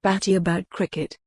Batty about cricket.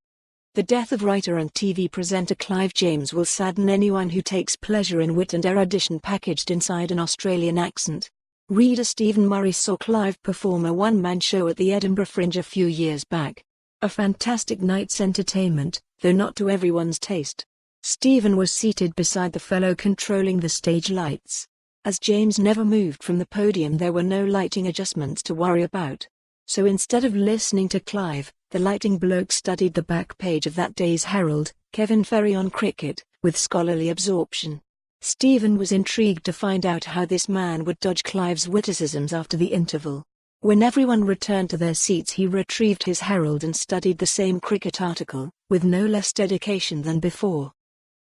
The death of writer and TV presenter Clive James will sadden anyone who takes pleasure in wit and erudition packaged inside an Australian accent. Reader Stephen Murray saw Clive perform a one-man show at the Edinburgh Fringe a few years back. A fantastic night's entertainment, though not to everyone's taste. Stephen was seated beside the fellow controlling the stage lights. As James never moved from the podium, there were no lighting adjustments to worry about. So instead of listening to Clive, the lighting bloke studied the back page of that day's Herald, Ferrie on cricket, with scholarly absorption. Stephen was intrigued to find out how this man would dodge Clive's witticisms after the interval. When everyone returned to their seats, he retrieved his Herald and studied the same cricket article, with no less dedication than before.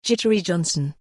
Jittery Johnson.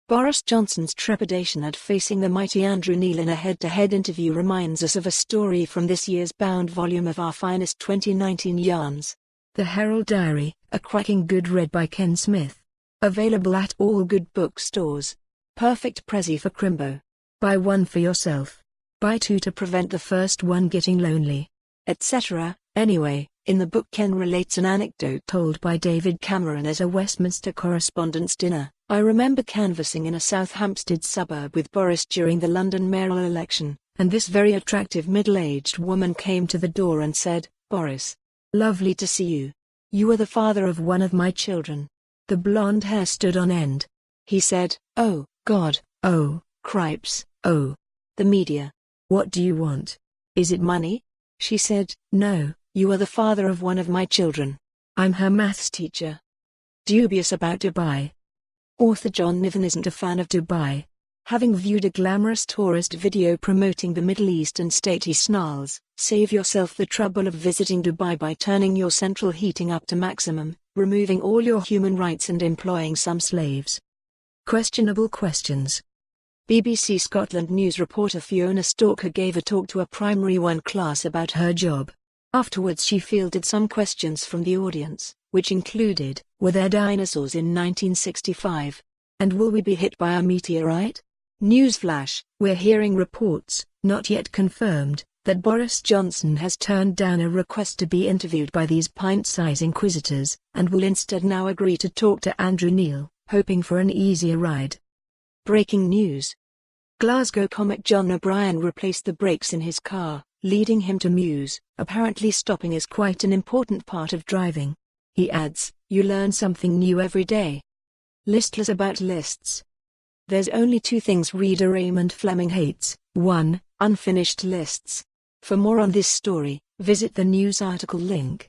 Boris Johnson's trepidation at facing the mighty Andrew Neil in a head-to-head interview reminds us of a story from this year's bound volume of our finest 2019 yarns. The Herald Diary, a cracking good read by Ken Smith. Available at all good bookstores. Perfect prezi for Crimbo. Buy one for yourself. Buy two to prevent the first one getting lonely. Etc. Anyway, in the book Ken relates an anecdote told by David Cameron at a Westminster Correspondents' dinner. I remember canvassing in a South Hampstead suburb with Boris during the London mayoral election, and this very attractive middle-aged woman came to the door and said, "Boris, lovely to see you. You are the father of one of my children." The blonde hair stood on end. He said, "Oh, God, oh, cripes, oh. The media. What do you want? Is it money?" She said, "No, you are the father of one of my children. I'm her maths teacher." Dubious about Dubai. Author John Niven isn't a fan of Dubai. Having viewed a glamorous tourist video promoting the Middle East and state, he snarls, "Save yourself the trouble of visiting Dubai by turning your central heating up to maximum, removing all your human rights and employing some slaves." Questionable questions. BBC Scotland News reporter Fiona Stalker gave a talk to a Primary 1 class about her job. Afterwards she fielded some questions from the audience, which included, were there dinosaurs in 1965? And will we be hit by a meteorite? Newsflash, we're hearing reports, not yet confirmed, that Boris Johnson has turned down a request to be interviewed by these pint-size inquisitors, and will instead now agree to talk to Andrew Neil, hoping for an easier ride. Breaking news. Glasgow comic John O'Brien replaced the brakes in his car, leading him to muse. Apparently stopping is quite an important part of driving. He adds, "You learn something new every day." Listless about lists. There's only two things reader Raymond Fleming hates: 1. Unfinished lists. For more on this story, visit the news article link.